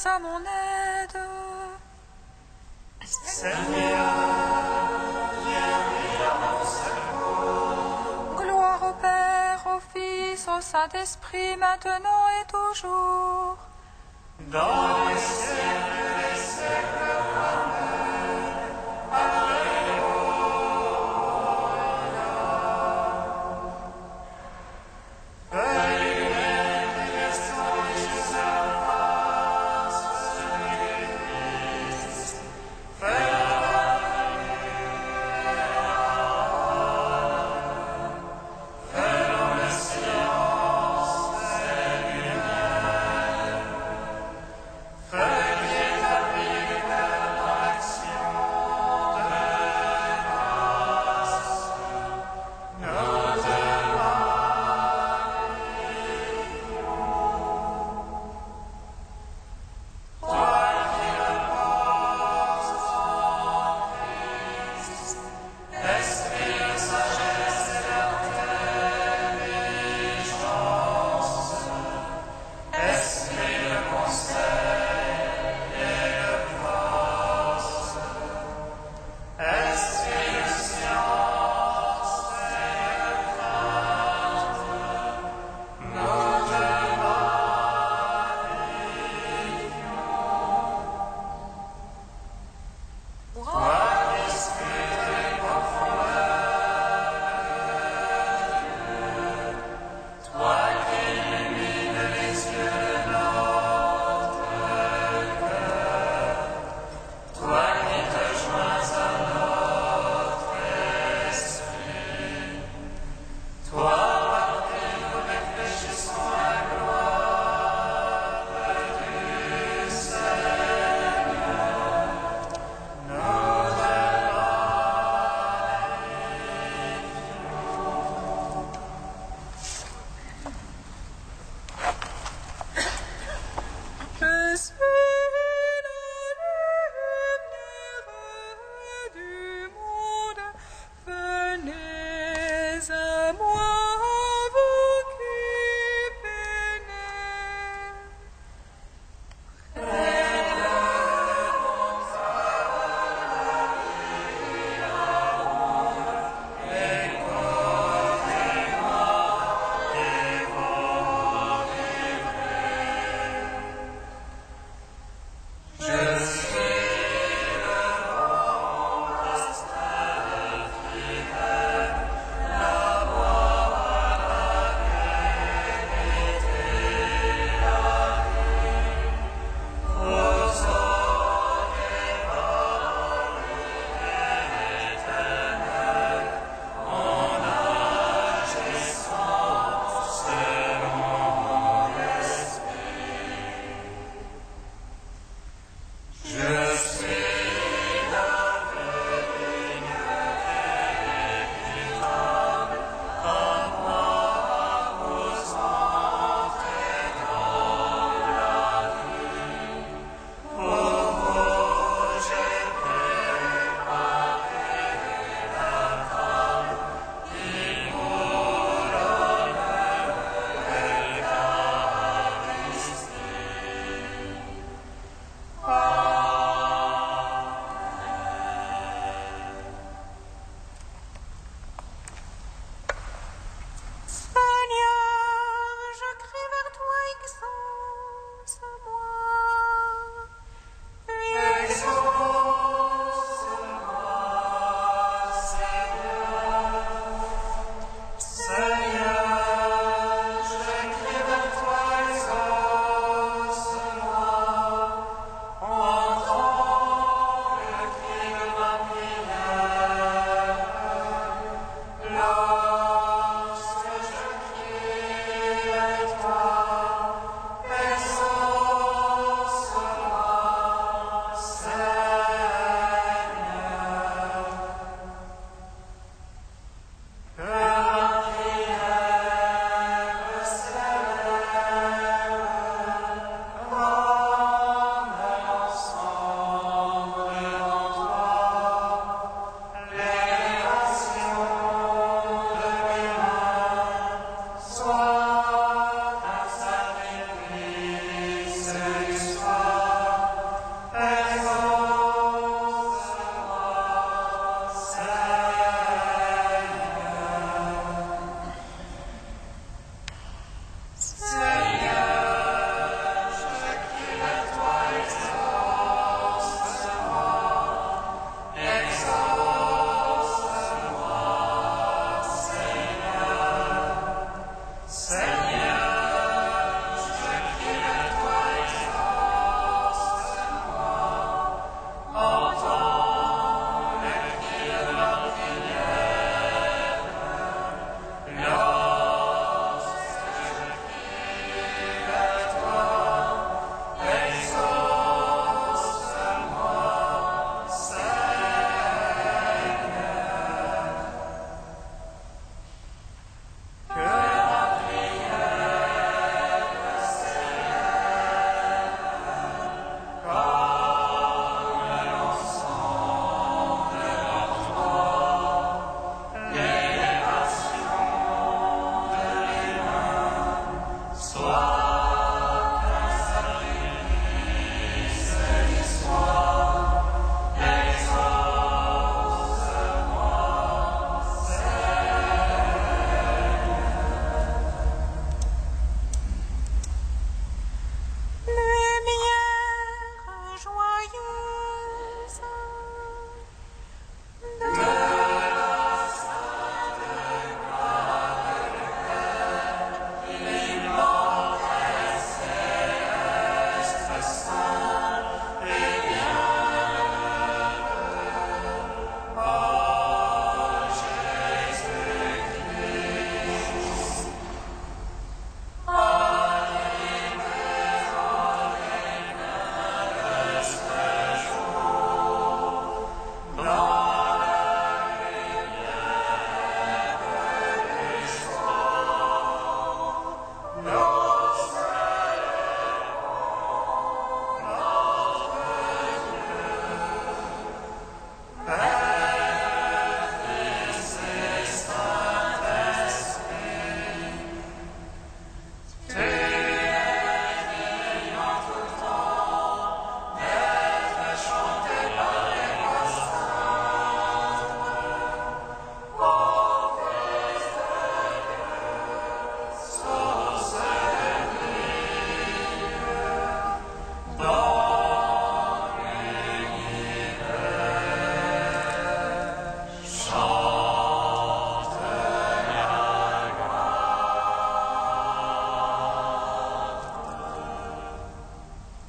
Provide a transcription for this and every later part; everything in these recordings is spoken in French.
à mon aide. Seigneur, viens à mon secours. Gloire au Père, au Fils, au Saint-Esprit, maintenant et toujours. Dans les siècles des siècles. Amen. Alléluia. Père éternel, qui descends à la face de l'Église, fais dans la science, Seigneur. Fais qu'établir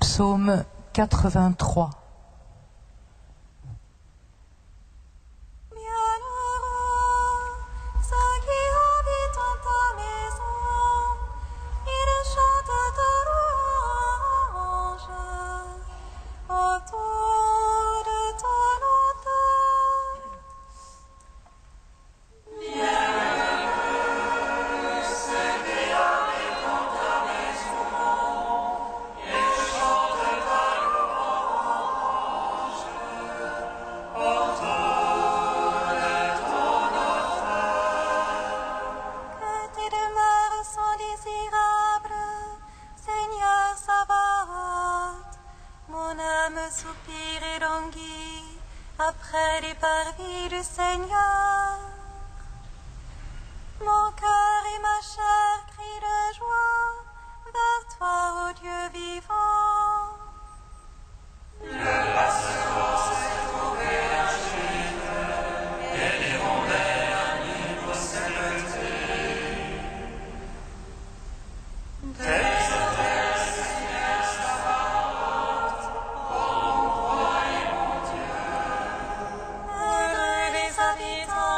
Psaume 83. Soupir et languit après les parvis du Seigneur. Mon cœur et ma chair crient de joie vers toi, ô Dieu vivant. Le pasteur s'est trouvé un gîte, et l'hirondelle un nid pour s'élever. Heureux les habitants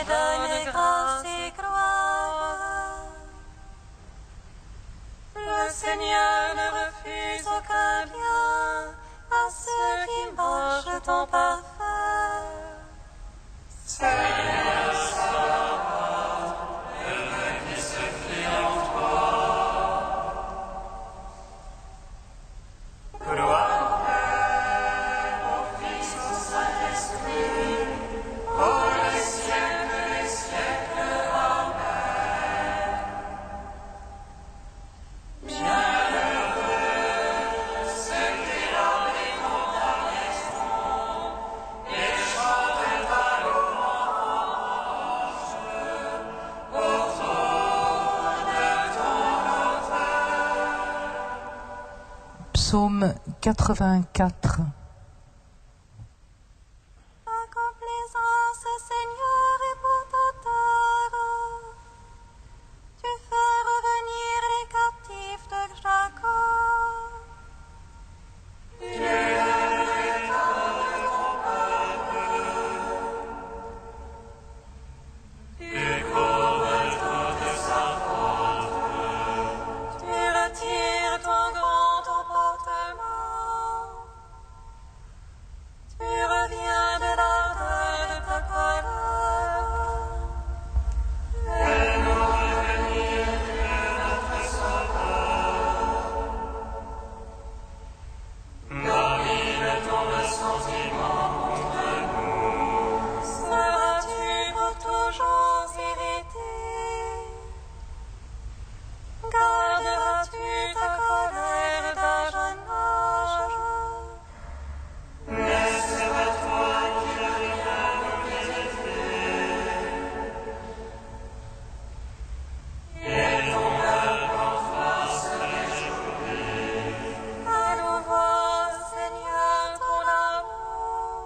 donne grâce et gloire. Le Seigneur ne refuse aucun bien à ceux qui marchent en parfait. Seigneur, salve, heureux qui se fie en toi. Gloire au Père, au Fils, au Saint-Esprit, pour les siècles des siècles. Amen. Bienheureux ceux qui avec comparaison et chantent ta louange autour de ton autel. Psaume 84. Ta complaisance, Seigneur, est pour ta terre. Tu fais revenir les captifs de Jacob. Tu es l'état de ton peuple. Tu couvres toute sa faute. Tu retires ton grand emportement. Tu reviens de l'ardeur de ta colère. Fais-nous revenir, Dieu notre Sauveur. Domine ton ressentiment contre nous. Seras-tu pour toujours irrité? Garderas-tu ta colère d'âge en âge? Mais c'est à toi qui reviens nous visiter. Et ton peuple en toi se réjouit. À nouveau, Seigneur, ton amour.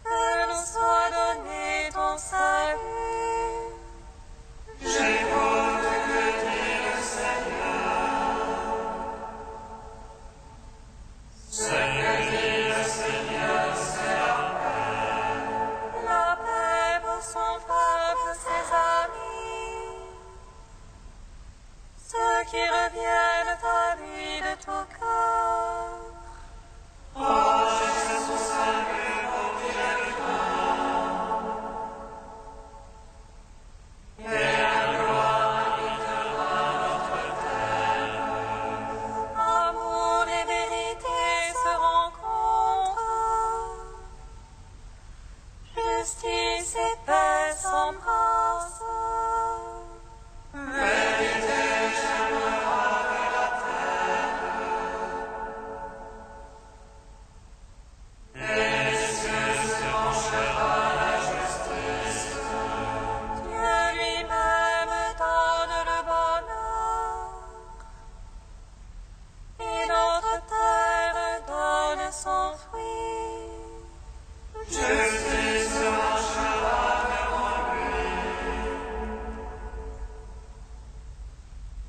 Que nous soit donné ton salut. J'écoute que dit le Seigneur. Ce que dit le Seigneur, c'est la paix. La paix pour son peuple, ses amis. Ceux qui reviennent à lui de tout cœur. Oh, Jésus, son salut pour et la gloire habitera notre terre. Amour et vérité se rencontrent. Justice et paix s'embrassent. Vérité j'aimera que la terre. Et les cieux se penchera la justice. Dieu lui-même donne le bonheur. Et notre terre donne son fruit. Justice marchera devant lui.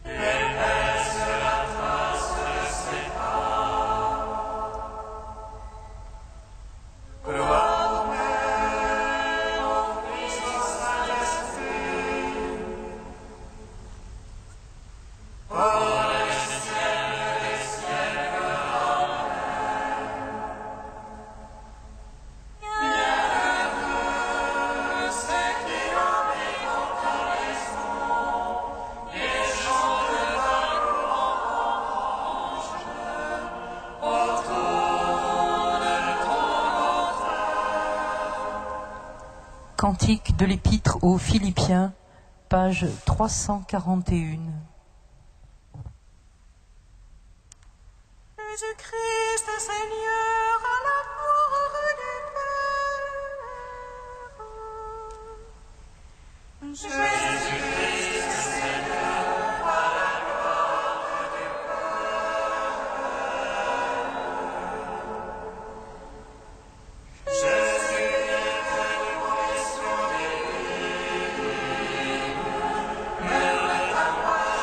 Et paix sur la trace de ses pas. Gloire au Père, au Fils, au Saint-Esprit. Pour les siècles des siècles. Bienheureux ceux qui avec comparaison et chantent ta louange autour de ton autel. Cantique de l'Épître aux Philippiens, page 341. Jésus-Christ, Seigneur, à la gloire du Père. Jésus-Christ, Seigneur, à la gloire du Père. Jésus, que nous puissions vivre, murmure ta voix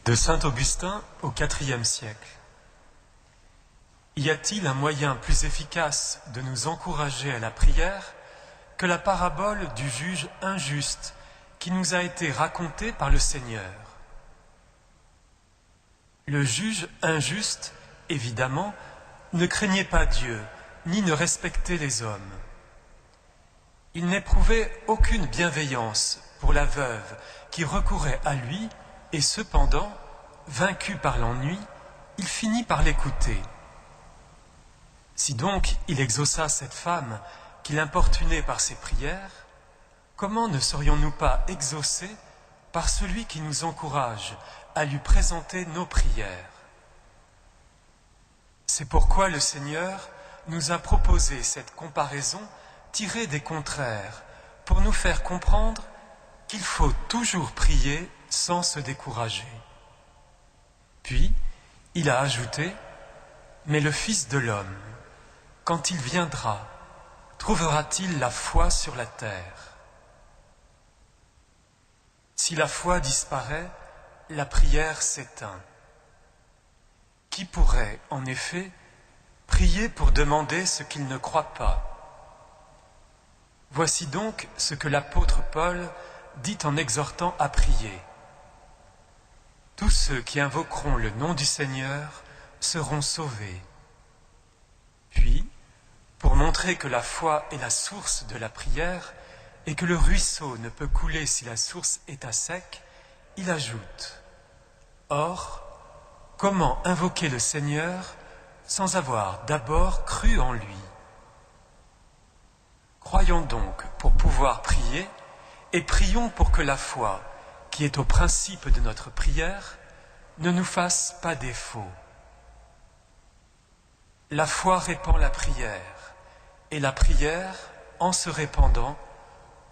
De saint Augustin au IVe siècle. Y a-t-il un moyen plus efficace de nous encourager à la prière que la parabole du juge injuste qui nous a été racontée par le Seigneur? Le juge injuste, évidemment, ne craignait pas Dieu, ni ne respectait les hommes. Il n'éprouvait aucune bienveillance pour la veuve qui recourait à lui, et cependant, vaincu par l'ennui, il finit par l'écouter. Si donc il exauça cette femme qu'il importunait par ses prières, comment ne serions-nous pas exaucés par celui qui nous encourage à lui présenter nos prières? C'est pourquoi le Seigneur nous a proposé cette comparaison tirée des contraires pour nous faire comprendre qu'il faut toujours prier sans se décourager. Puis, il a ajouté « Mais le Fils de l'homme, quand il viendra, trouvera-t-il la foi sur la terre ?» Si la foi disparaît, la prière s'éteint. Qui pourrait, en effet, prier pour demander ce qu'il ne croit pas? Voici donc ce que l'apôtre Paul dit en exhortant à prier. Tous ceux qui invoqueront le nom du Seigneur seront sauvés. Puis, pour montrer que la foi est la source de la prière et que le ruisseau ne peut couler si la source est à sec, il ajoute « Or, comment invoquer le Seigneur sans avoir d'abord cru en lui ?» Croyons donc pour pouvoir prier et prions pour que la foi, qui est au principe de notre prière, ne nous fasse pas défaut. La foi répand la prière, et la prière, en se répandant,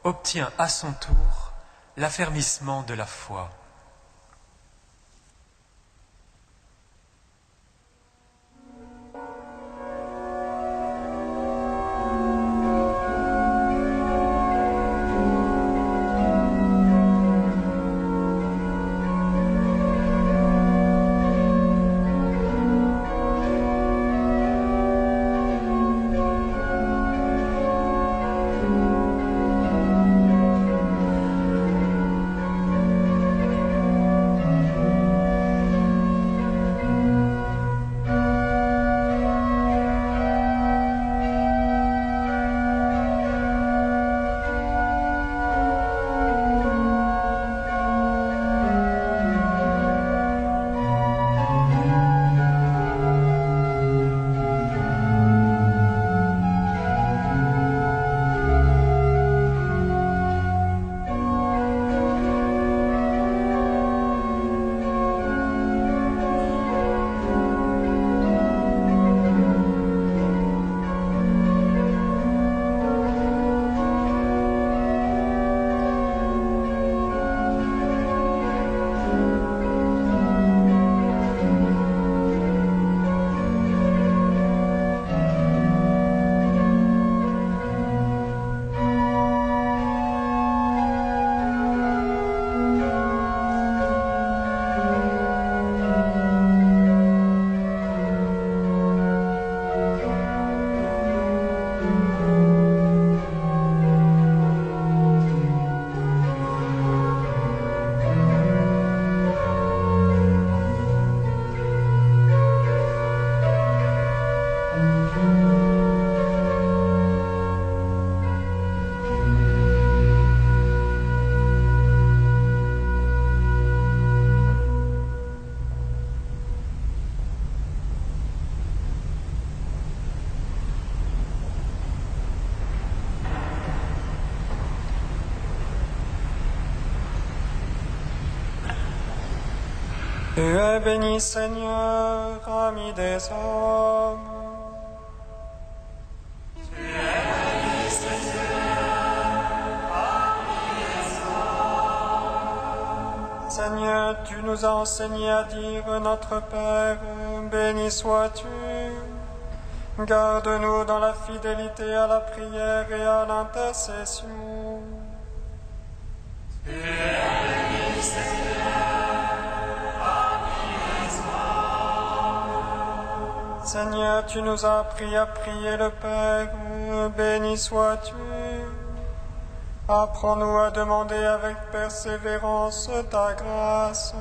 obtient à son tour l'affermissement de la foi. Tu es béni, Seigneur, ami des hommes. Tu es béni, Seigneur, ami des hommes. Seigneur, tu nous as enseigné à dire notre Père, béni sois-tu. Garde-nous dans la fidélité à la prière et à l'intercession. Tu es béni, Seigneur, ami Seigneur, tu nous as appris à prier le Père, béni sois-tu. Apprends-nous à demander avec persévérance ta grâce.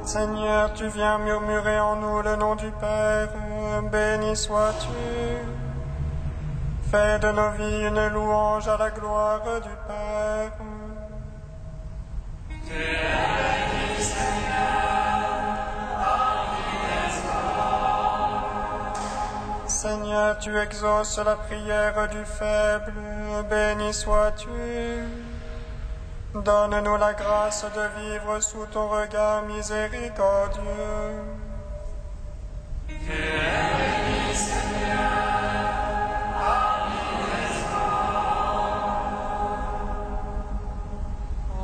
Seigneur, tu viens murmurer en nous le nom du Père, béni sois-tu. Fais de nos vies une louange à la gloire du Père. Seigneur, tu exauces la prière du faible, béni sois-tu. Donne-nous la grâce de vivre sous ton regard miséricordieux.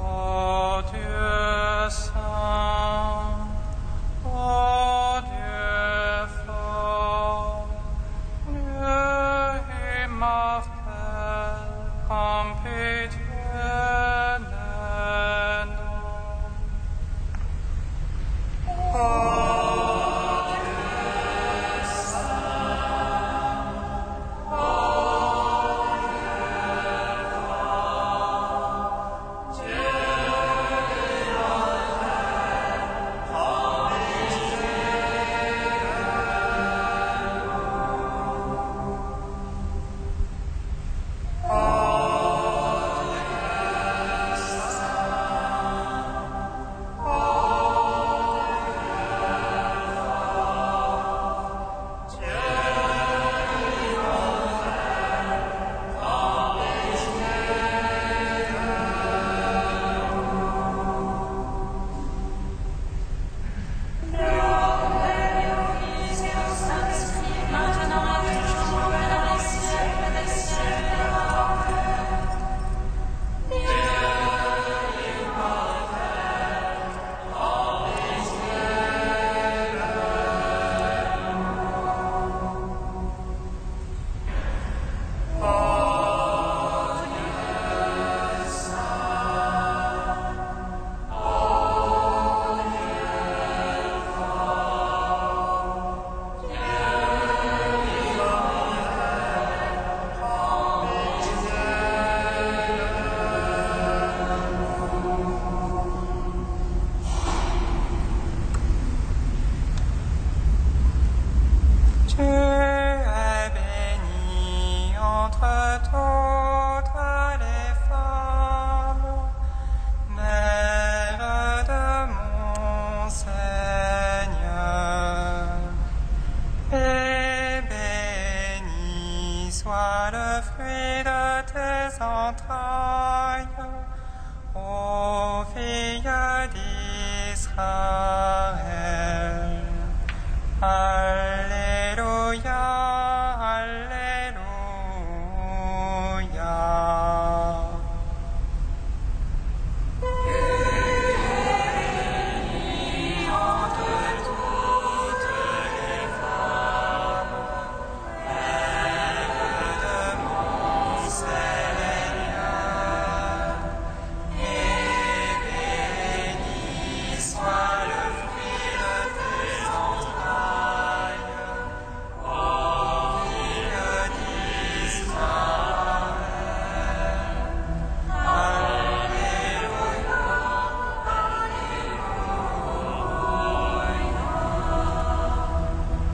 Ô Dieu saint, ô Dieu fort, Dieu immortel, prends pitié de nous. Tu es bénie entre toutes les femmes, Mère de mon Seigneur, et béni soit le fruit de tes entrailles, ô fille d'Israël. Alléluia, Alléluia.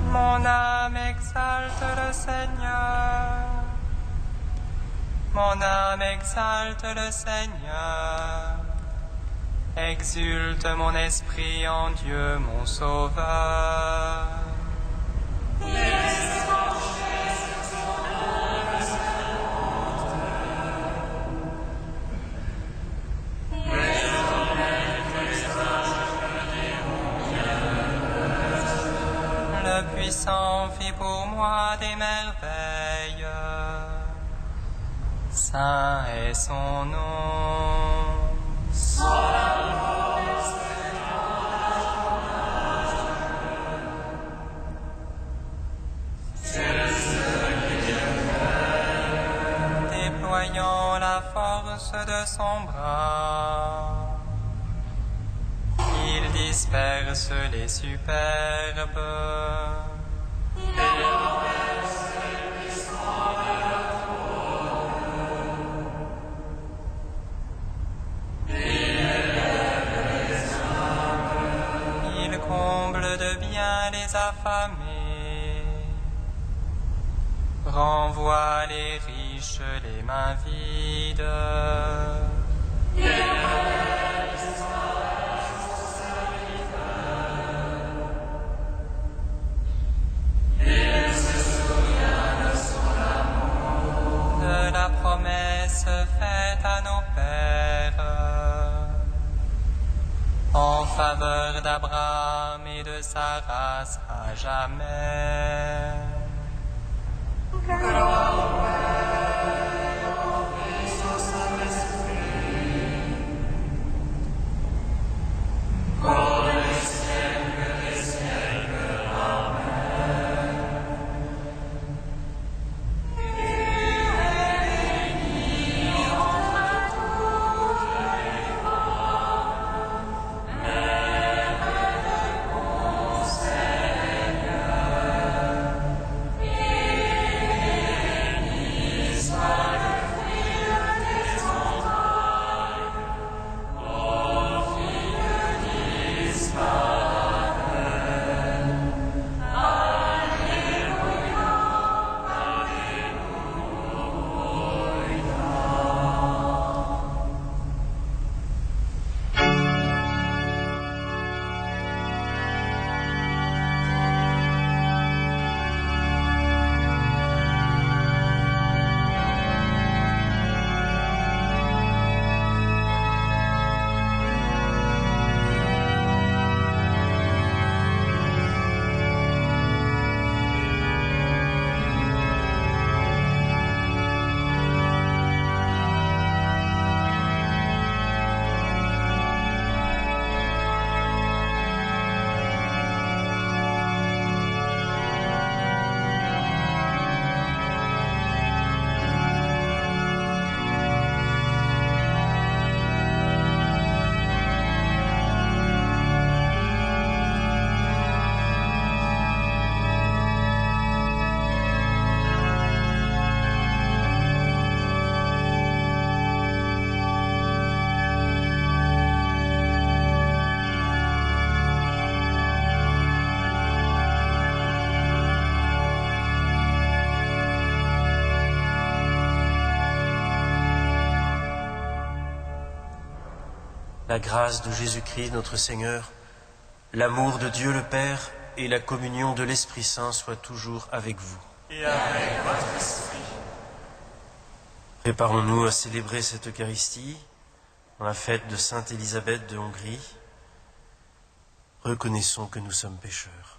Mon âme exalte le Seigneur. Mon âme exalte le Seigneur. Exulte mon esprit en Dieu mon Sauveur. Le puissant fit pour moi des merveilles. Saint est son nom. déployant la force de son bras. Il disperse les superbes. Il comble de bien les affamés, renvoie les riches les mains vides. De la promesse faite à nos pères en faveur d'Abraham et de sa race à jamais. La grâce de Jésus-Christ notre Seigneur, l'amour de Dieu le Père et la communion de l'Esprit Saint soient toujours avec vous. Et avec votre esprit. Préparons-nous à célébrer cette Eucharistie dans la fête de Sainte Élisabeth de Hongrie. Reconnaissons que nous sommes pécheurs.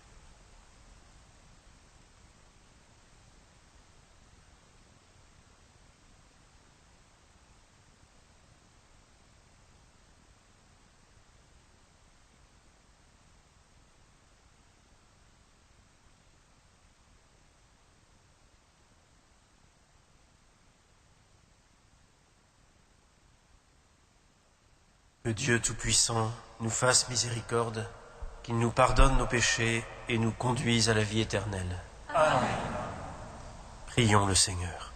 Que Dieu Tout-Puissant nous fasse miséricorde, qu'il nous pardonne nos péchés et nous conduise à la vie éternelle. Amen. Prions le Seigneur.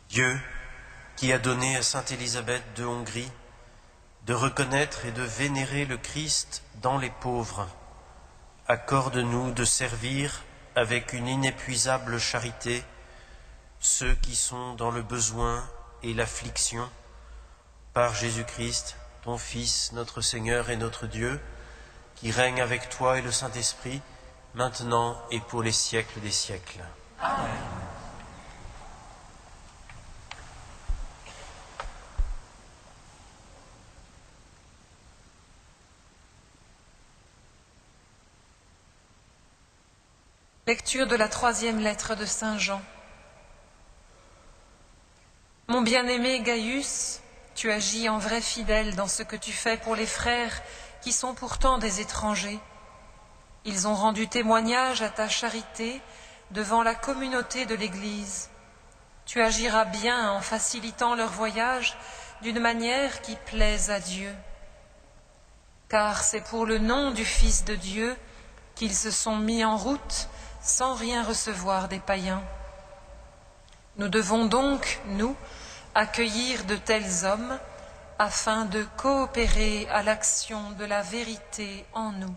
Dieu, qui a donné à sainte Élisabeth de Hongrie de reconnaître et de vénérer le Christ dans les pauvres, accorde-nous de servir avec une inépuisable charité ceux qui sont dans le besoin et l'affliction, par Jésus-Christ, ton Fils, notre Seigneur et notre Dieu, qui règne avec toi et le Saint-Esprit, maintenant et pour les siècles des siècles. Amen. Lecture de la 3e lettre de Saint Jean. Mon bien-aimé Gaius, tu agis en vrai fidèle dans ce que tu fais pour les frères qui sont pourtant des étrangers. Ils ont rendu témoignage à ta charité devant la communauté de l'Église. Tu agiras bien en facilitant leur voyage d'une manière qui plaise à Dieu. Car c'est pour le nom du Fils de Dieu qu'ils se sont mis en route sans rien recevoir des païens. Nous devons donc, nous, accueillir de tels hommes afin de coopérer à l'action de la vérité en nous.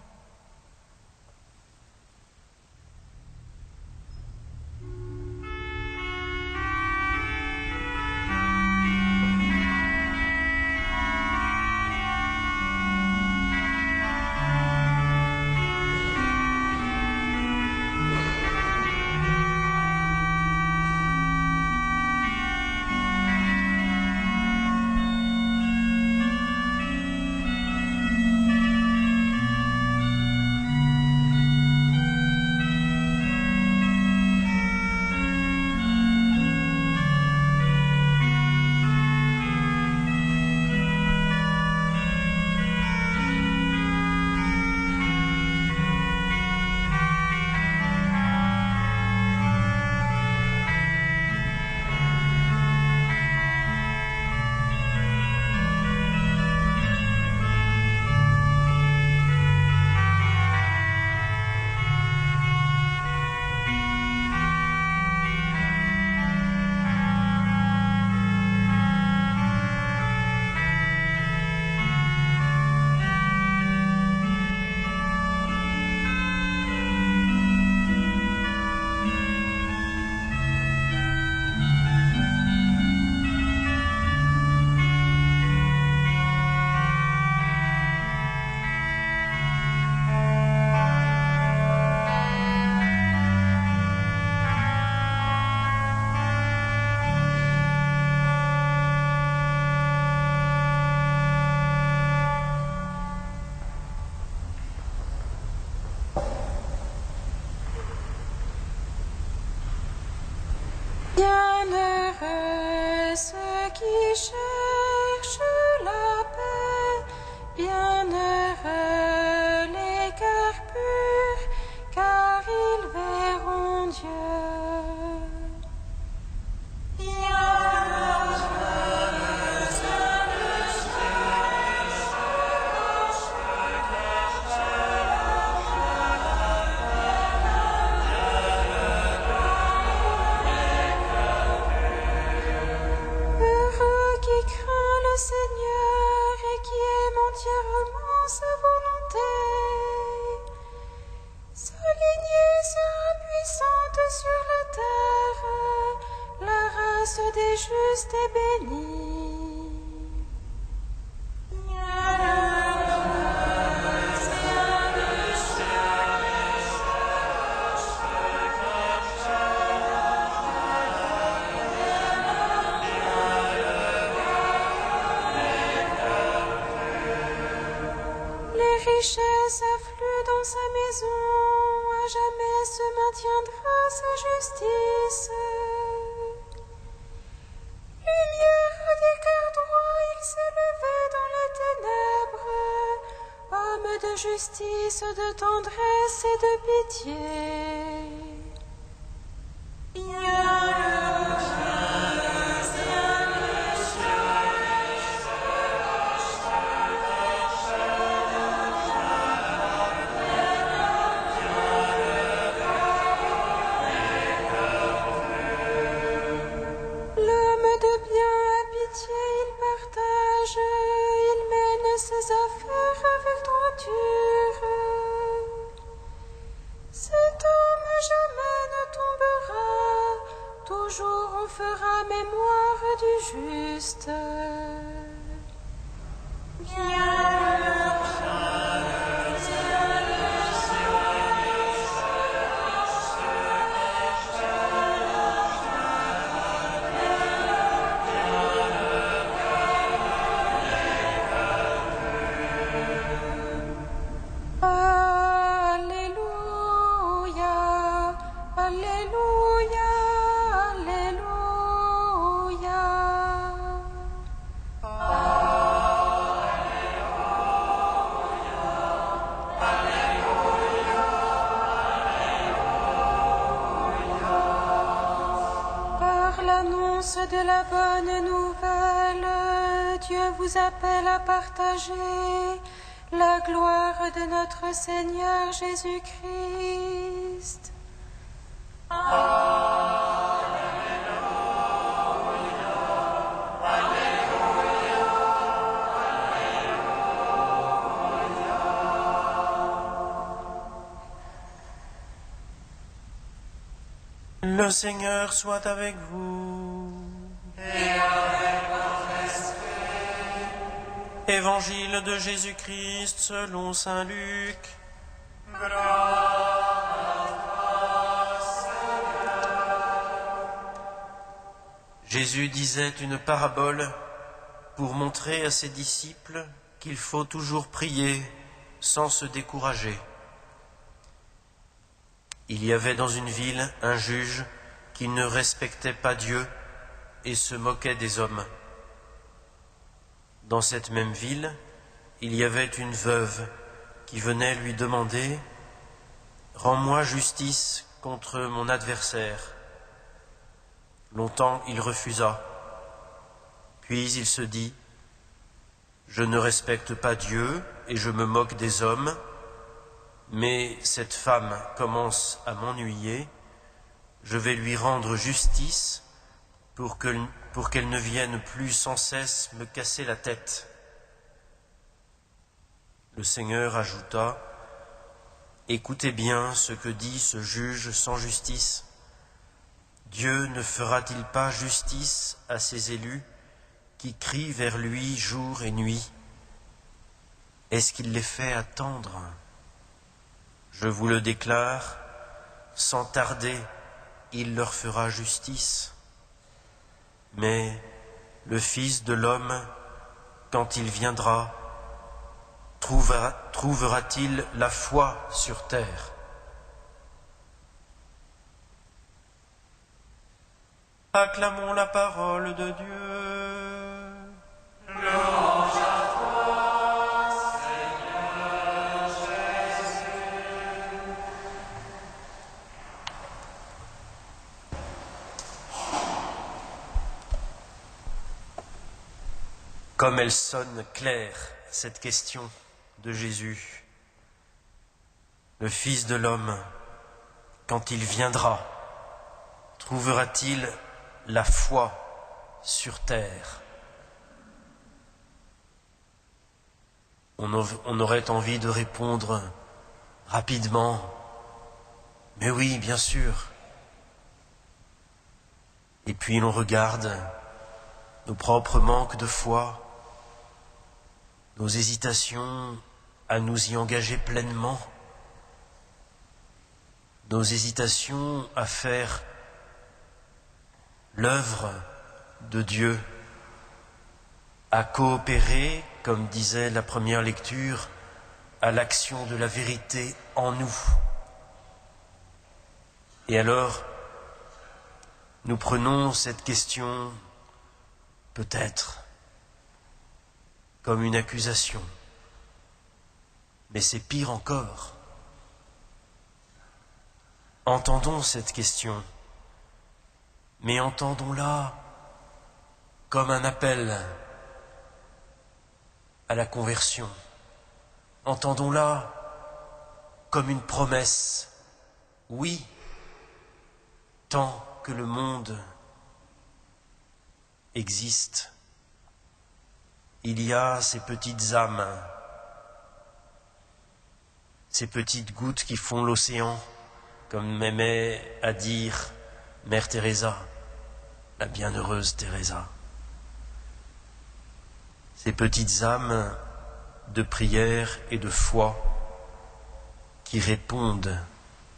Bienheureux ceux qui cherchent la paix, bienheureux les cœurs purs, car ils verront Dieu. Seigneur et qui aime entièrement sa volonté. Sa lignée sera puissante sur la terre, la race des justes est bénie. Richesse afflue dans sa maison, à jamais se maintiendra sa justice. Lumière des cœurs droits, il s'est levé dans les ténèbres, homme de justice, de tendresse et de pitié. Ses affaires avec droiture. Cet homme jamais ne tombera, toujours on fera mémoire du juste. l'annonce de la bonne nouvelle, Dieu vous appelle à partager la gloire de notre Seigneur Jésus-Christ. Le Seigneur soit avec vous. Et avec votre esprit. Évangile de Jésus-Christ selon saint Luc. Gloire à toi, Seigneur. Jésus disait une parabole pour montrer à ses disciples qu'il faut toujours prier sans se décourager. Il y avait dans une ville un juge qui ne respectait pas Dieu et se moquait des hommes. Dans cette même ville, il y avait une veuve qui venait lui demander « Rends-moi justice contre mon adversaire ». Longtemps il refusa, puis il se dit « Je ne respecte pas Dieu et je me moque des hommes, mais cette femme commence à m'ennuyer, je vais lui rendre justice pour qu'elle ne vienne plus sans cesse me casser la tête. » Le Seigneur ajouta, « Écoutez bien ce que dit ce juge sans justice. Dieu ne fera-t-il pas justice à ses élus qui crient vers lui jour et nuit? Est-ce qu'il les fait attendre? Je vous le déclare, sans tarder, il leur fera justice. Mais le Fils de l'homme, quand il viendra, trouvera-t-il la foi sur terre? Acclamons la parole de Dieu. Louange à toi, Seigneur Jésus. Comme elle sonne claire, cette question de Jésus. Le Fils de l'homme, quand il viendra, trouvera-t-il la foi sur terre? On aurait envie de répondre rapidement, mais oui, bien sûr. Et puis l'on regarde nos propres manques de foi, nos hésitations à nous y engager pleinement, nos hésitations à faire l'œuvre de Dieu, à coopérer, comme disait la première lecture, à l'action de la vérité en nous. Et alors, nous prenons cette question, peut-être, comme une accusation. Mais c'est pire encore. Entendons cette question, mais entendons-la comme un appel à la conversion. Entendons-la comme une promesse. Oui, tant que le monde existe, il y a ces petites âmes, ces petites gouttes qui font l'océan, comme m'aimait à dire Mère Teresa, la bienheureuse Teresa. Ces petites âmes de prière et de foi qui répondent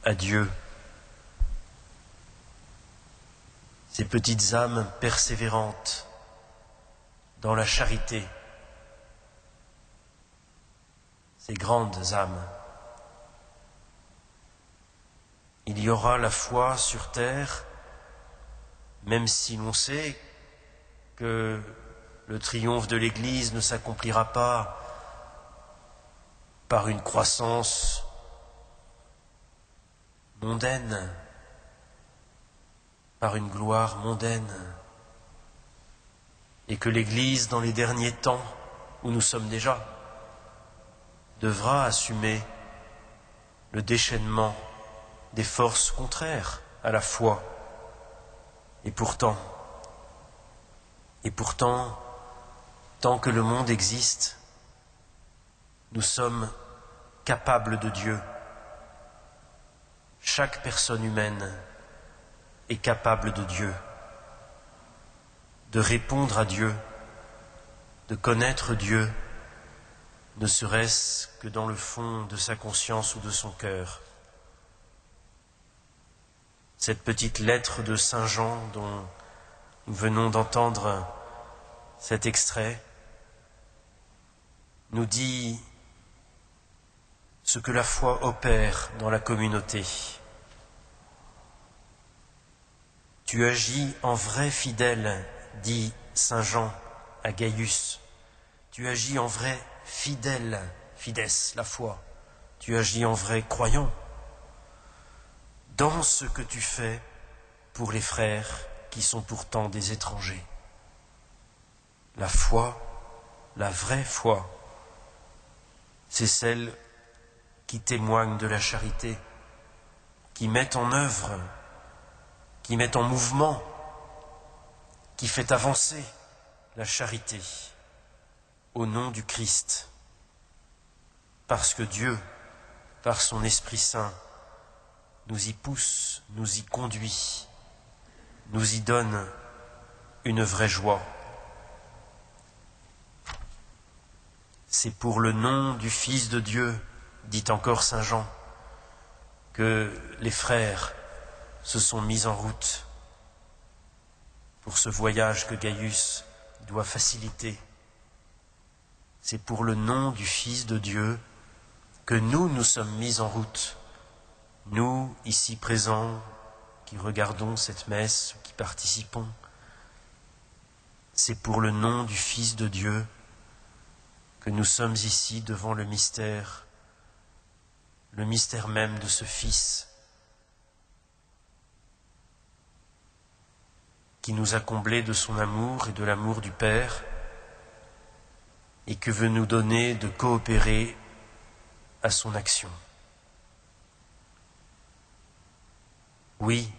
à Dieu. Ces petites âmes persévérantes dans la charité. Ces grandes âmes. Il y aura la foi sur terre, même si l'on sait que le triomphe de l'Église ne s'accomplira pas par une croissance mondaine, par une gloire mondaine, et que l'Église, dans les derniers temps où nous sommes déjà, devra assumer le déchaînement des forces contraires à la foi. Et pourtant, tant que le monde existe, nous sommes capables de Dieu. Chaque personne humaine est capable de Dieu, de répondre à Dieu, de connaître Dieu, ne serait-ce que dans le fond de sa conscience ou de son cœur. Cette petite lettre de Saint Jean dont nous venons d'entendre cet extrait nous dit ce que la foi opère dans la communauté. Tu agis en vrai fidèle, dit Saint Jean à Gaius. Tu agis en vrai fidèle, fides, la foi. Tu agis en vrai croyant dans ce que tu fais pour les frères qui sont pourtant des étrangers. La foi, la vraie foi, c'est celle qui témoigne de la charité, qui met en œuvre, qui met en mouvement, qui fait avancer la charité au nom du Christ. Parce que Dieu, par son Esprit Saint, nous y pousse, nous y conduit, nous y donne une vraie joie. C'est pour le nom du Fils de Dieu, dit encore Saint Jean, que les frères se sont mis en route pour ce voyage que Gaius doit faciliter. C'est pour le nom du Fils de Dieu que nous sommes mis en route, nous, ici présents, qui regardons cette messe, qui participons. C'est pour le nom du Fils de Dieu que nous sommes ici devant le mystère même de ce Fils qui nous a comblés de son amour et de l'amour du Père et que veut nous donner de coopérer à son action. Oui,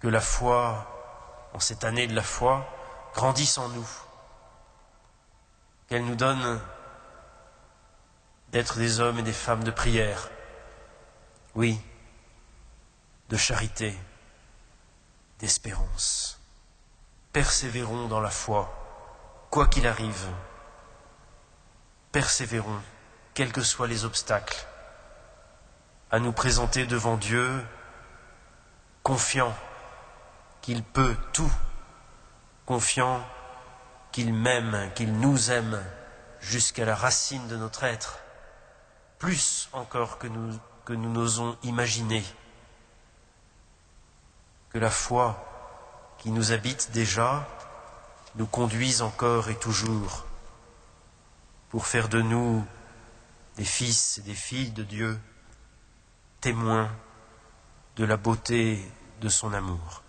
que la foi, en cette année de la foi, grandisse en nous, qu'elle nous donne d'être des hommes et des femmes de prière, oui, de charité, d'espérance. Persévérons dans la foi, quoi qu'il arrive. Persévérons, quels que soient les obstacles, à nous présenter devant Dieu, confiants qu'il peut tout, confiants qu'il m'aime, qu'il nous aime jusqu'à la racine de notre être, plus encore que nous n'osons imaginer. Que la foi qui nous habite déjà nous conduise encore et toujours pour faire de nous des fils et des filles de Dieu, témoins de la beauté de son amour.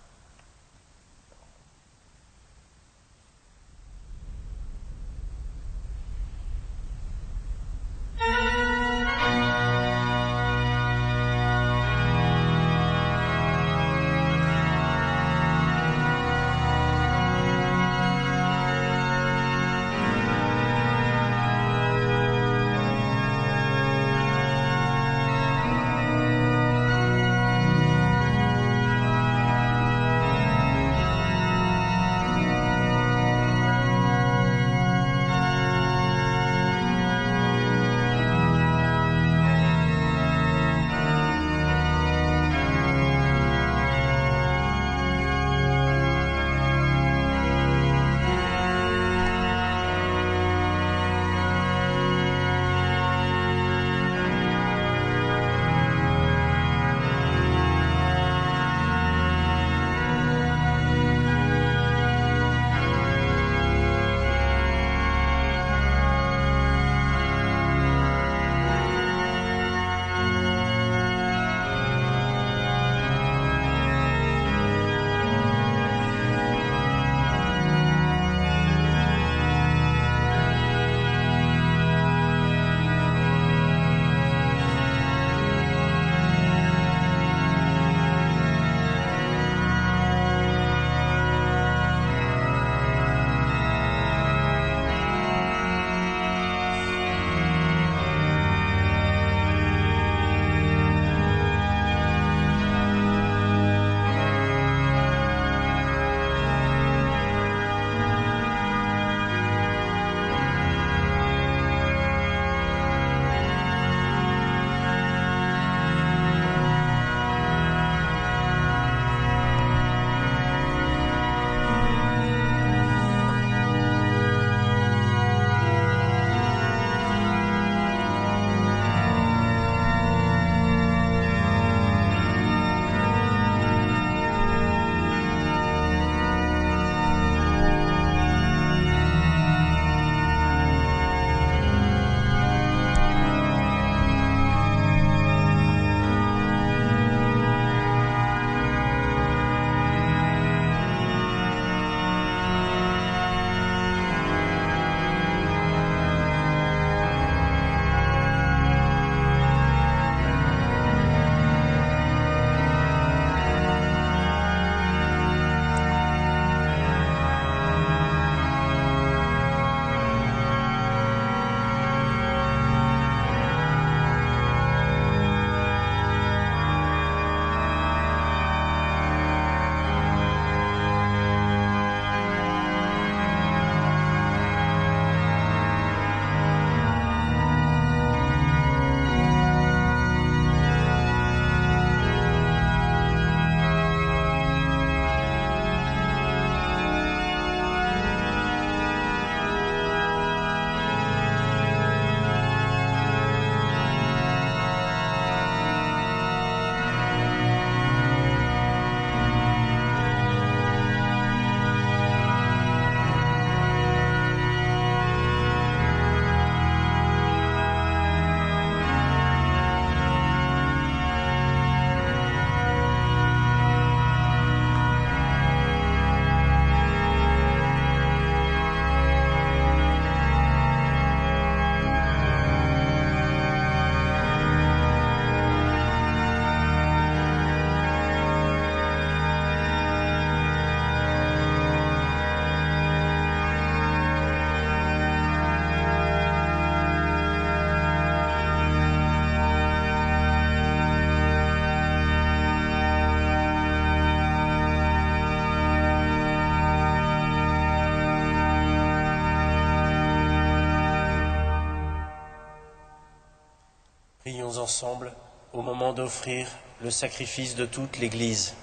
Prions ensemble au moment d'offrir le sacrifice de toute l'Église.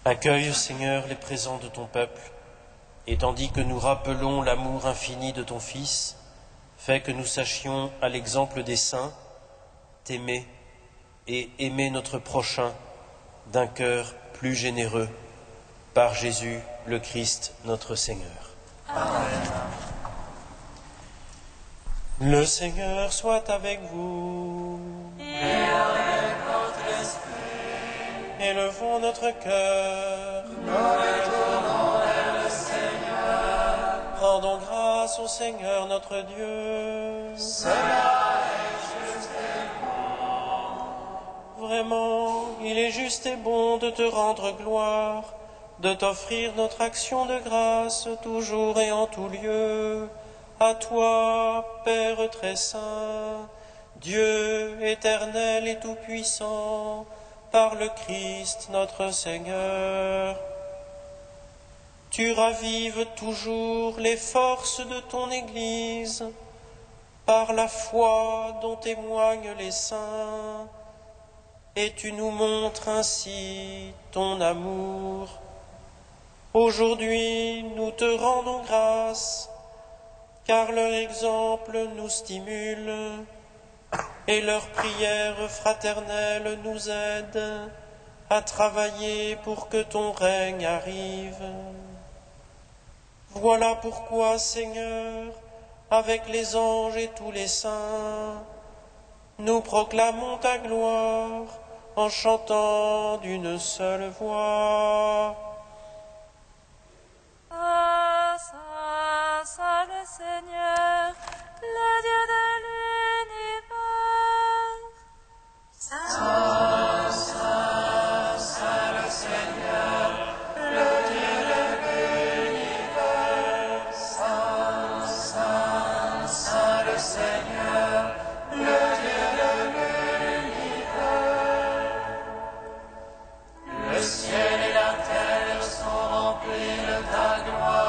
Accueille, Seigneur, les présents de ton peuple, et tandis que nous rappelons l'amour infini de ton Fils, fais que nous sachions, à l'exemple des saints, t'aimer et aimer notre prochain d'un cœur plus généreux, par Jésus le Christ notre Seigneur. Amen. Le Seigneur soit avec vous. Et avec votre esprit. Élevons notre cœur. Nous le tournons vers le Seigneur. Rendons grâce au Seigneur notre Dieu. Cela est juste et bon. Vraiment, il est juste et bon de te rendre gloire, de t'offrir notre action de grâce toujours et en tout lieu. À toi, Père très saint, Dieu éternel et tout-puissant, par le Christ notre Seigneur. Tu ravives toujours les forces de ton Église, par la foi dont témoignent les saints, et tu nous montres ainsi ton amour. Aujourd'hui, nous te rendons grâce, car leur exemple nous stimule et leur prière fraternelle nous aide à travailler pour que ton règne arrive. Voilà pourquoi, Seigneur, avec les anges et tous les saints, nous proclamons ta gloire en chantant d'une seule voix. Saint le Seigneur, le Dieu de l'univers. Saint, Saint, Saint le Seigneur, le Dieu de l'univers. Saint, Saint, Saint le Seigneur, le Dieu de l'univers. Le ciel et la terre sont remplis de ta gloire.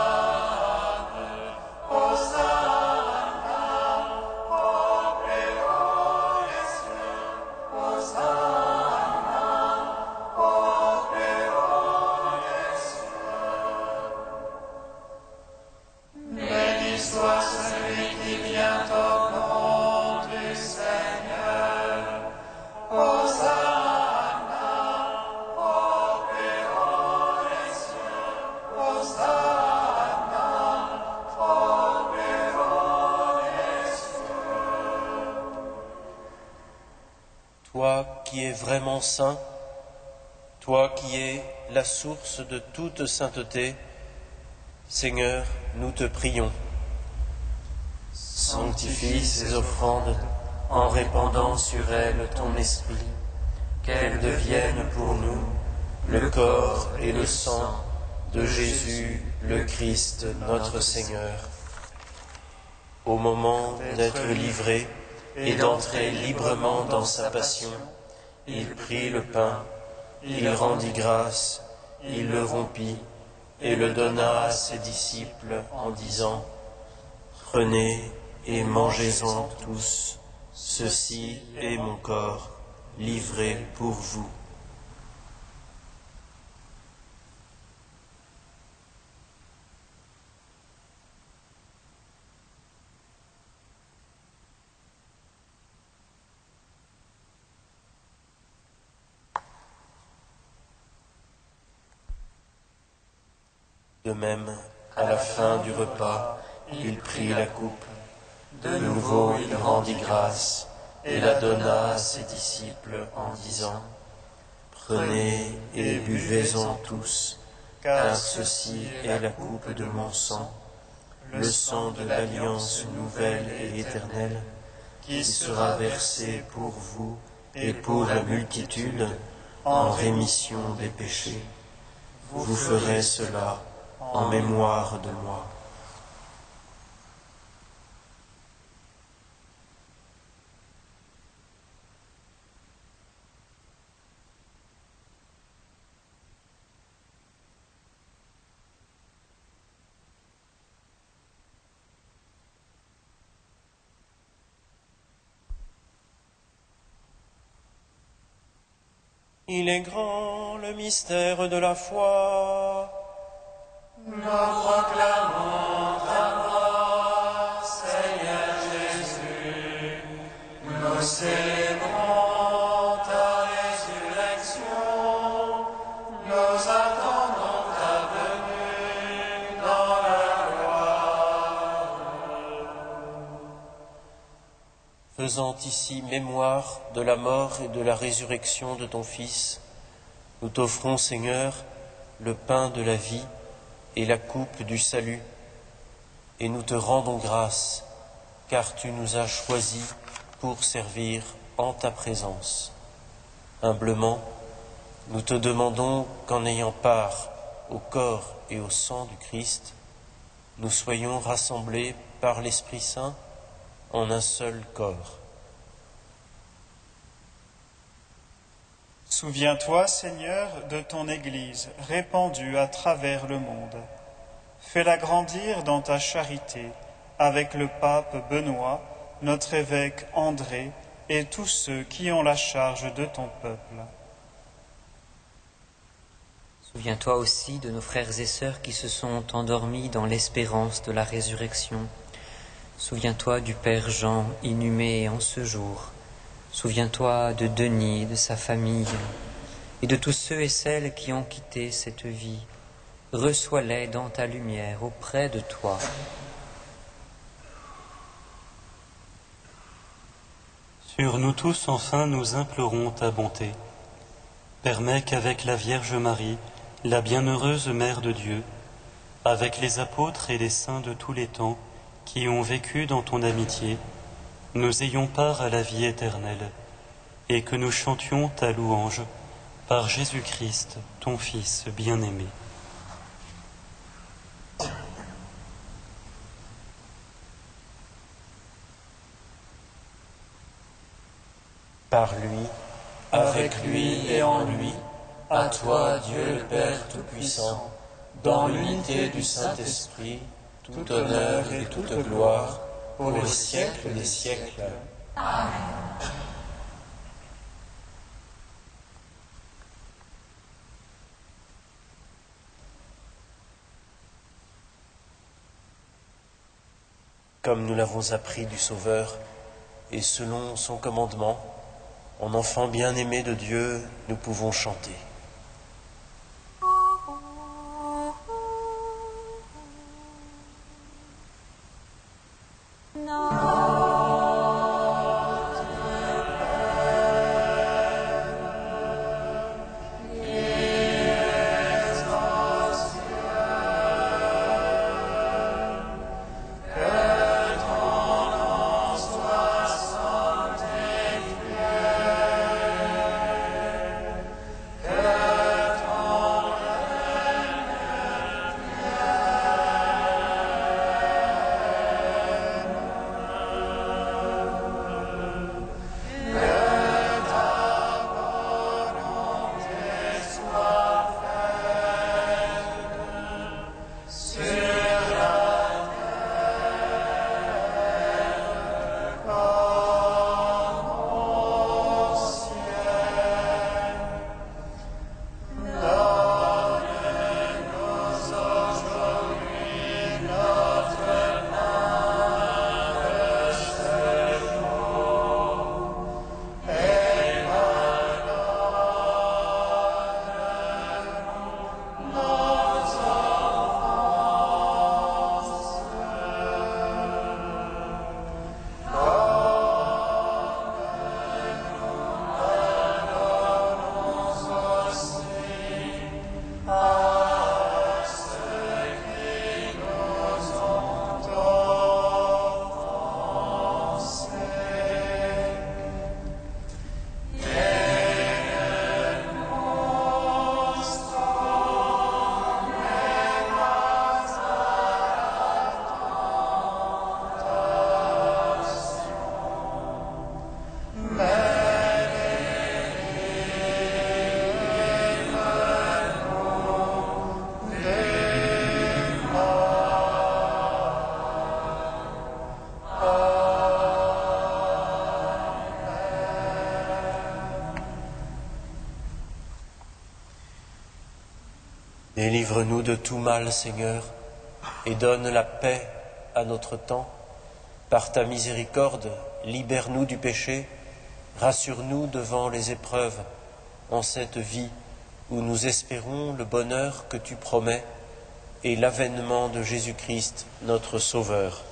Toi qui es vraiment saint, toi qui es la source de toute sainteté, Seigneur, nous te prions. Sanctifie ces offrandes en répandant sur elles ton esprit, qu'elles deviennent pour nous le corps et le sang de Jésus, le Christ, notre Seigneur. Au moment d'être livré et d'entrer librement dans sa passion, il prit le pain, il rendit grâce, il le rompit et le donna à ses disciples en disant : « Prenez et mangez-en tous, ceci est mon corps, livré pour vous. » De même, à la fin du repas, il prit la coupe. De nouveau, il rendit grâce et la donna à ses disciples en disant : « Prenez et buvez-en tous, car ceci est la coupe de mon sang, le sang de l'alliance nouvelle et éternelle, qui sera versé pour vous et pour la multitude en rémission des péchés. Vous ferez cela en mémoire de moi. » Il est grand le mystère de la foi. Nous proclamons ta mort, Seigneur Jésus. Nous célébrons ta résurrection. Nous attendons ta venue dans la gloire. Faisant ici mémoire de la mort et de la résurrection de ton Fils, nous t'offrons, Seigneur, le pain de la vie et la coupe du salut, et nous te rendons grâce, car tu nous as choisis pour servir en ta présence. Humblement, nous te demandons qu'en ayant part au corps et au sang du Christ, nous soyons rassemblés par l'Esprit Saint en un seul corps. Souviens-toi, Seigneur, de ton Église répandue à travers le monde. Fais-la grandir dans ta charité avec le pape Benoît, notre évêque André et tous ceux qui ont la charge de ton peuple. Souviens-toi aussi de nos frères et sœurs qui se sont endormis dans l'espérance de la résurrection. Souviens-toi du Père Jean, inhumé en ce jour. Souviens-toi de Denis, de sa famille, et de tous ceux et celles qui ont quitté cette vie. Reçois-les dans ta lumière auprès de toi. Sur nous tous, enfin, nous implorons ta bonté. Permets qu'avec la Vierge Marie, la bienheureuse Mère de Dieu, avec les apôtres et les saints de tous les temps qui ont vécu dans ton amitié, nous ayons part à la vie éternelle, et que nous chantions ta louange par Jésus-Christ, ton Fils bien-aimé. Par lui, avec lui et en lui, à toi, Dieu le Père Tout-Puissant, dans l'unité du Saint-Esprit, tout honneur et toute gloire, pour les siècles des siècles. Amen. Comme nous l'avons appris du Sauveur, et selon son commandement, en enfant bien-aimé de Dieu, nous pouvons chanter. Que Délivre-nous de tout mal, Seigneur, et donne la paix à notre temps. Par ta miséricorde, libère-nous du péché, rassure-nous devant les épreuves, en cette vie où nous espérons le bonheur que tu promets et l'avènement de Jésus-Christ, notre Sauveur.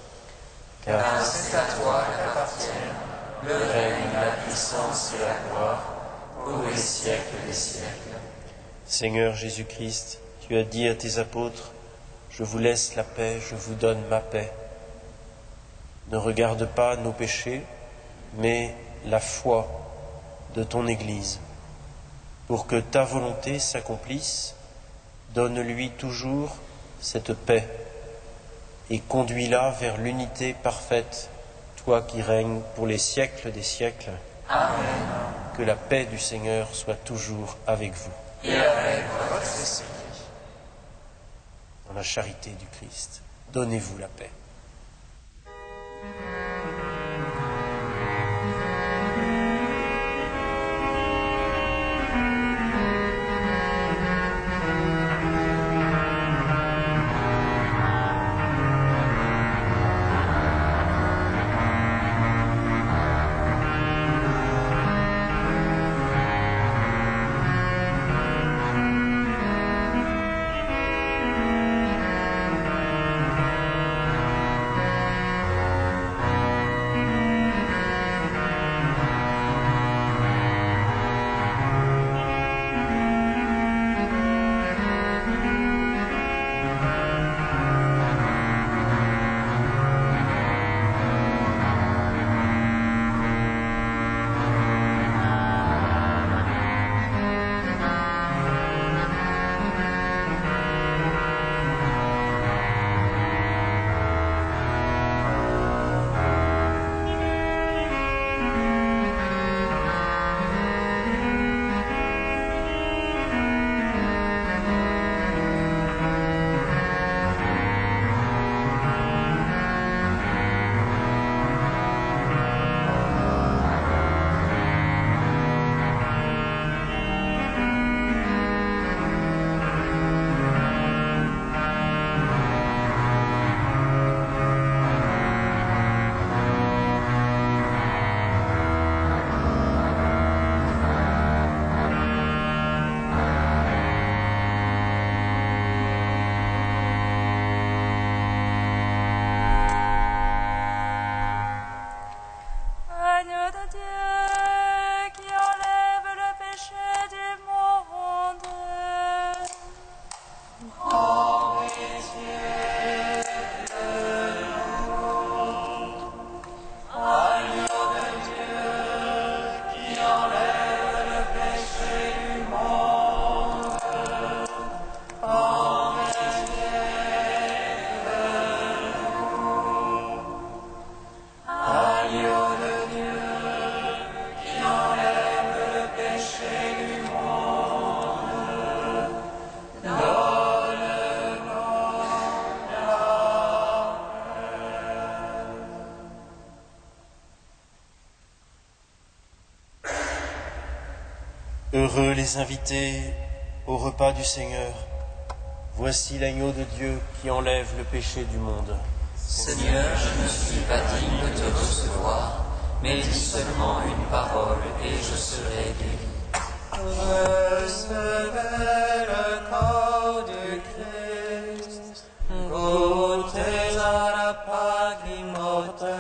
Car c'est à toi qu'appartiennent le règne, la puissance et la gloire, pour les siècles des siècles. Seigneur Jésus-Christ, tu as dit à tes apôtres, « Je vous laisse la paix, je vous donne ma paix. » Ne regarde pas nos péchés, mais la foi de ton Église. Pour que ta volonté s'accomplisse, donne-lui toujours cette paix et conduis-la vers l'unité parfaite, toi qui règnes pour les siècles des siècles. Amen. Que la paix du Seigneur soit toujours avec vous. Et avec votre esprit. Dans la charité du Christ, donnez-vous la paix. Heureux les invités au repas du Seigneur. Voici l'agneau de Dieu qui enlève le péché du monde. Seigneur, je ne suis pas digne de te recevoir, mais dis seulement une parole et je serai guéri. Recevez le corps du Christ, goûtez à la Pâque immortelle.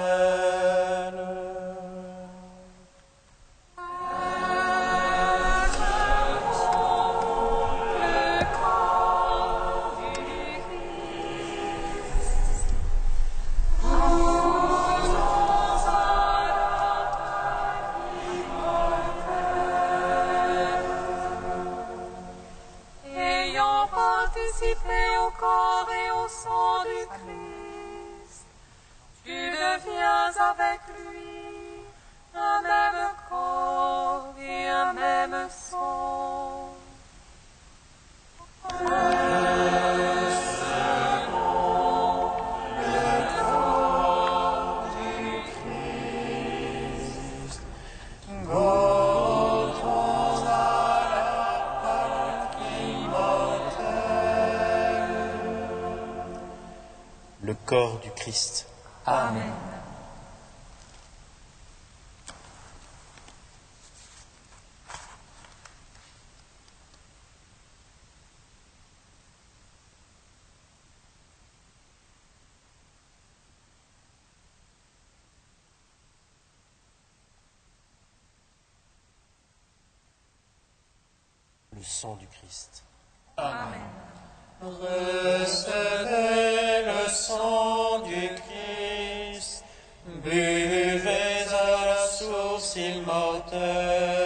Au corps et au sang du Christ, tu deviens avec lui un même corps et un même sang. Goûtons à la Pâque immortelle. corps du Christ. Amen. Le sang du Christ. Amen. Recevez le sang du Christ, buvez à la source immortelle.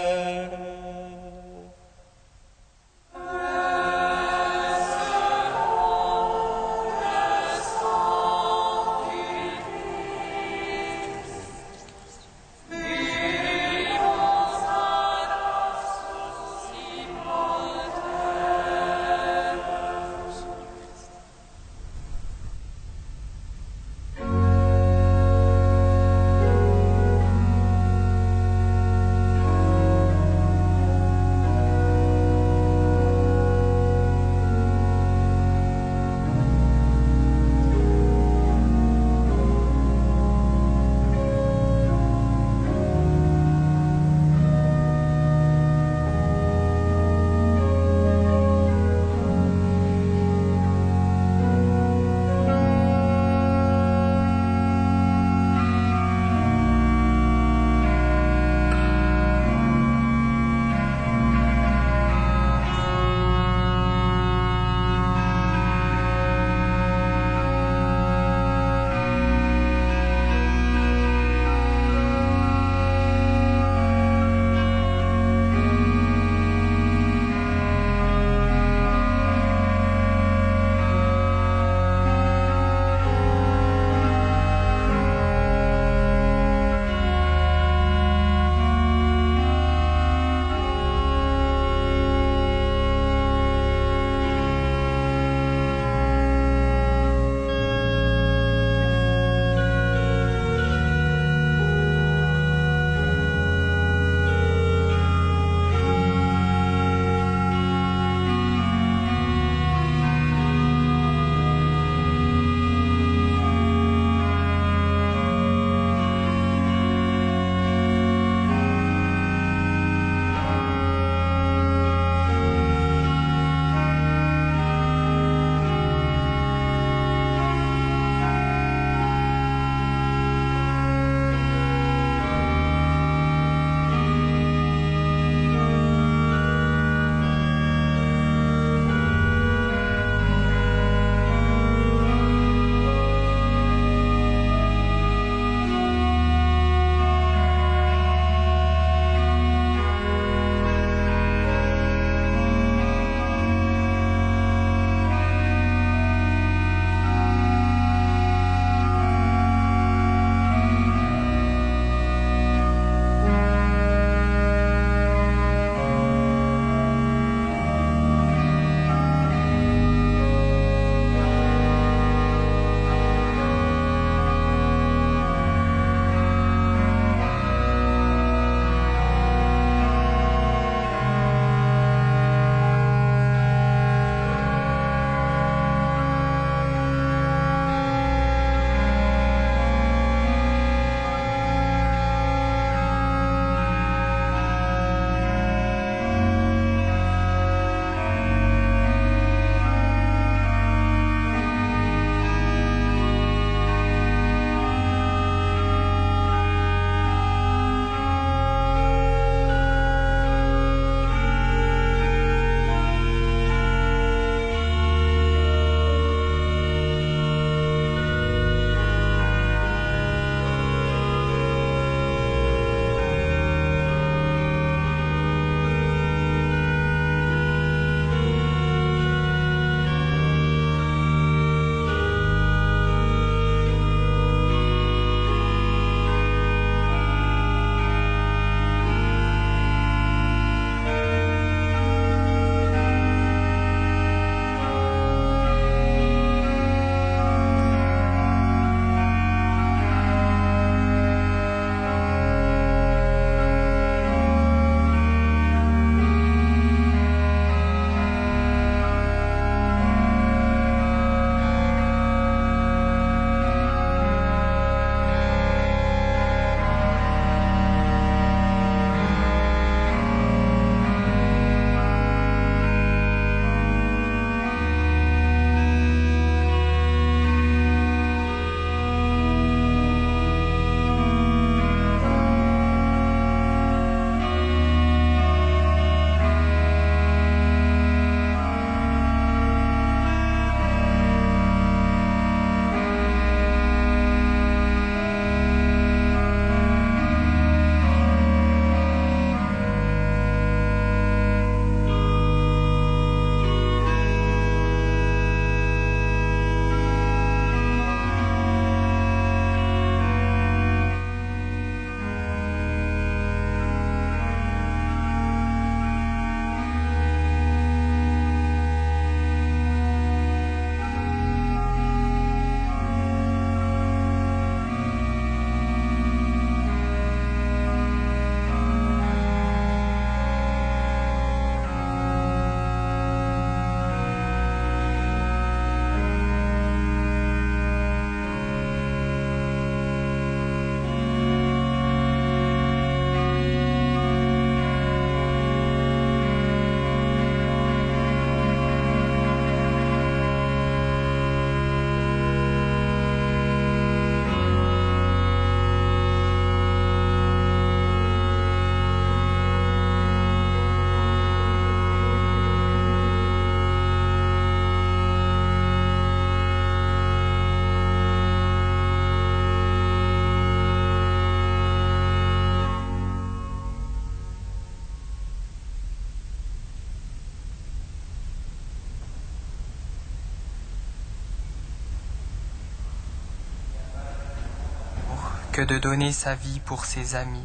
que de donner sa vie pour ses amis,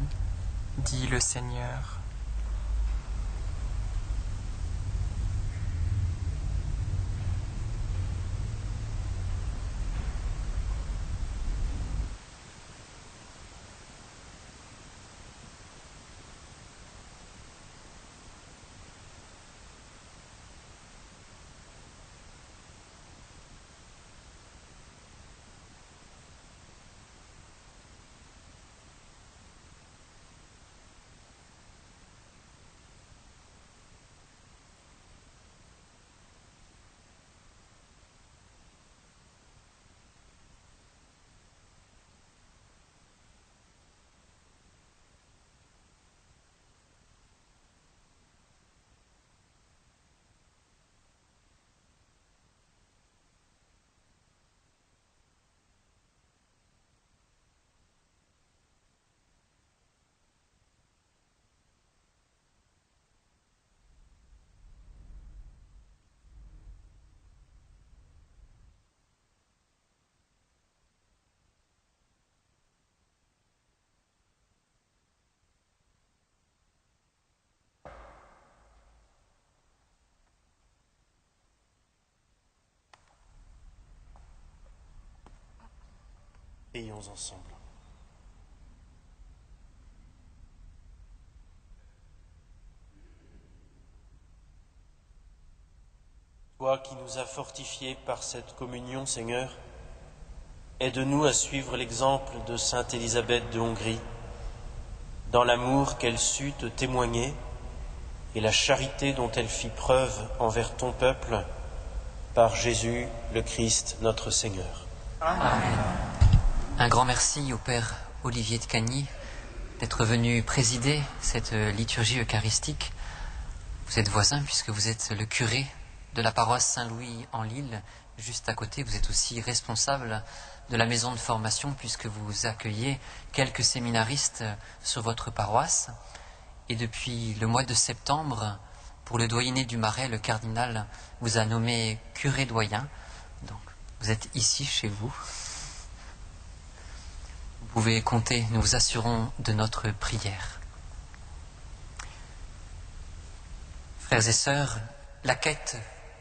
dit le Seigneur. Prions ensemble. Toi qui nous as fortifiés par cette communion, Seigneur, aide-nous à suivre l'exemple de sainte Élisabeth de Hongrie, dans l'amour qu'elle sut te témoigner et la charité dont elle fit preuve envers ton peuple, par Jésus le Christ notre Seigneur. Amen. Un grand merci au Père Olivier de Cagny d'être venu présider cette liturgie eucharistique. Vous êtes voisin puisque vous êtes le curé de la paroisse Saint-Louis en Lille, juste à côté. Vous êtes aussi responsable de la maison de formation puisque vous accueillez quelques séminaristes sur votre paroisse. Et depuis le mois de septembre, pour le doyenné du Marais, le cardinal vous a nommé curé doyen. Donc vous êtes ici chez vous. Vous pouvez compter, nous vous assurons de notre prière. Frères et sœurs, la quête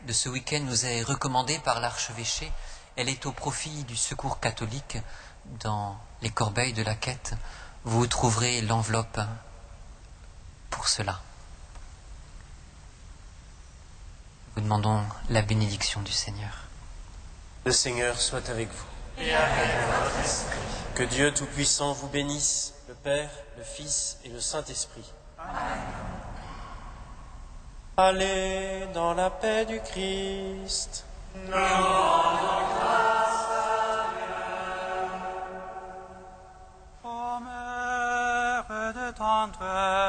de ce week-end nous est recommandée par l'archevêché. Elle est au profit du Secours catholique. Dans les corbeilles de la quête, vous trouverez l'enveloppe pour cela. Nous demandons la bénédiction du Seigneur. Le Seigneur soit avec vous. Et avec votre esprit. Que Dieu Tout-Puissant vous bénisse, le Père, le Fils et le Saint-Esprit. Amen. Allez dans la paix du Christ. Nous rendons grâce à Dieu. Ô Mère de tendresse,